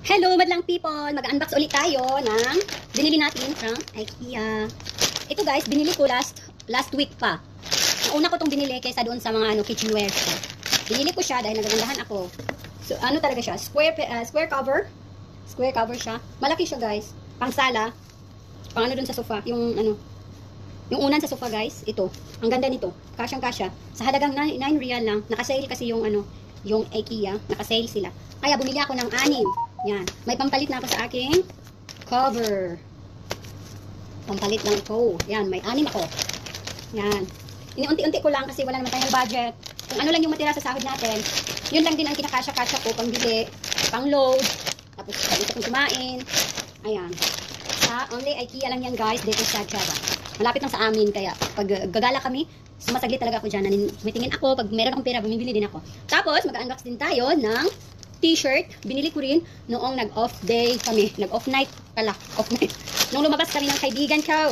Hello madlang people! Mag-unbox ulit tayo ng binili natin from IKEA. Ito guys, binili ko last week pa. Nauna ko itong binili kaysa doon sa mga kitchenware ko. Binili ko siya dahil nagagandahan ako. So ano talaga siya? Square cover. Square cover siya. Malaki siya guys. Pang sala. Pang ano doon sa sofa. Yung unan sa sofa guys. Ito. Ang ganda nito. Kasyang-kasya. Sa halagang 9 real lang. Nakasale kasi yung IKEA. Nakasale sila. Kaya bumili ako ng 6. Yan. May pampalit na ako sa aking cover. Pampalit lang ito. Yan. May 6 ako. Yan. Iniunti-unti ko lang kasi wala naman tayong budget. Kung ano lang yung matira sa sahod natin, yun lang din ang kinakasya-kasya ko. Pangbili, pang-load, tapos dito kong kumain. Ayan. Sa only IKEA lang yan guys. Dito sa Java. Malapit lang sa amin. Kaya pag gagala kami, sumasaglit talaga ako dyan. Mitingin ako. Pag meron akong pera, bumibili din ako. Tapos, mag-unbox din tayo ng t-shirt. Binili ko rin noong nag-off day kami. Nag-off night pala. Off night. Nung lumabas kami ng kaibigan ko.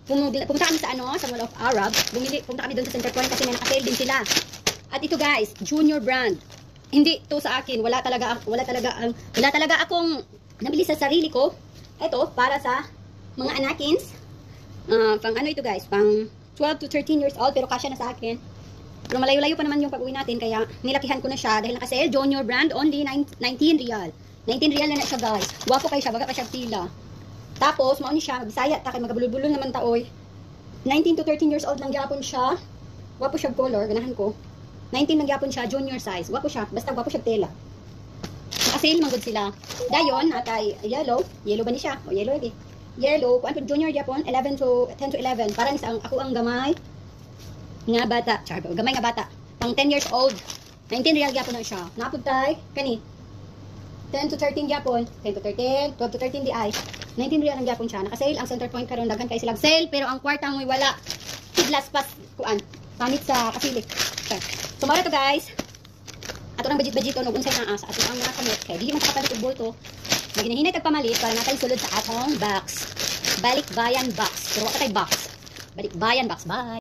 Pumunta kami sa sa Mall of Arab. Pumunta kami doon sa Center Point kasi may nakasale din sila. At ito guys, junior brand. Hindi to sa akin. Wala talaga akong nabili sa sarili ko. Ito, para sa mga anakins. Pang ano ito guys, pang 12 to 13 years old. Pero kasya na sa akin. Pero malayo-layo pa naman yung pag-uwi natin, kaya nilakihan ko na siya dahil nakasale, junior brand, only 19 real. 19 real na siya guys. Guwapo kayo siya, baga pa siya tila. Tapos, mauni siya, Bisaya, takay magabulul-bulul naman taoy. 19 to 13 years old lang gyapon siya. Guwapo siya color, ganahan ko. 19 lang gyapon siya, junior size. Guwapo siya, basta guwapo siya tela. Nakasale, manggod sila. Dayon, natay yellow ba ni siya? O yellow lagi. Yellow, kuan po junior gyapon, 10 to 11. Parang ako ang gamay nga bata, gamay nga bata, pang 10 years old, 19 real gyapon na siya. Napod tay, kani 10 to 13 gyapon, 10 to 13, 12 to 13 di ay 19 real ang gyapon siya. Nakasale ang Center Point karon, daghan kay silang sale, pero ang kwarta mo wala. Kidlas pas kuan, pamit sa kasilik. So mara to guys. Ato nang budget no unsay naa sa ato ang mga kamot kay dili man kapalit og bolto. Maginahinay tag pamalit para natay sulod sa atong box. Balikbayan box. Pero wa tay box. Balikbayan box. Bye.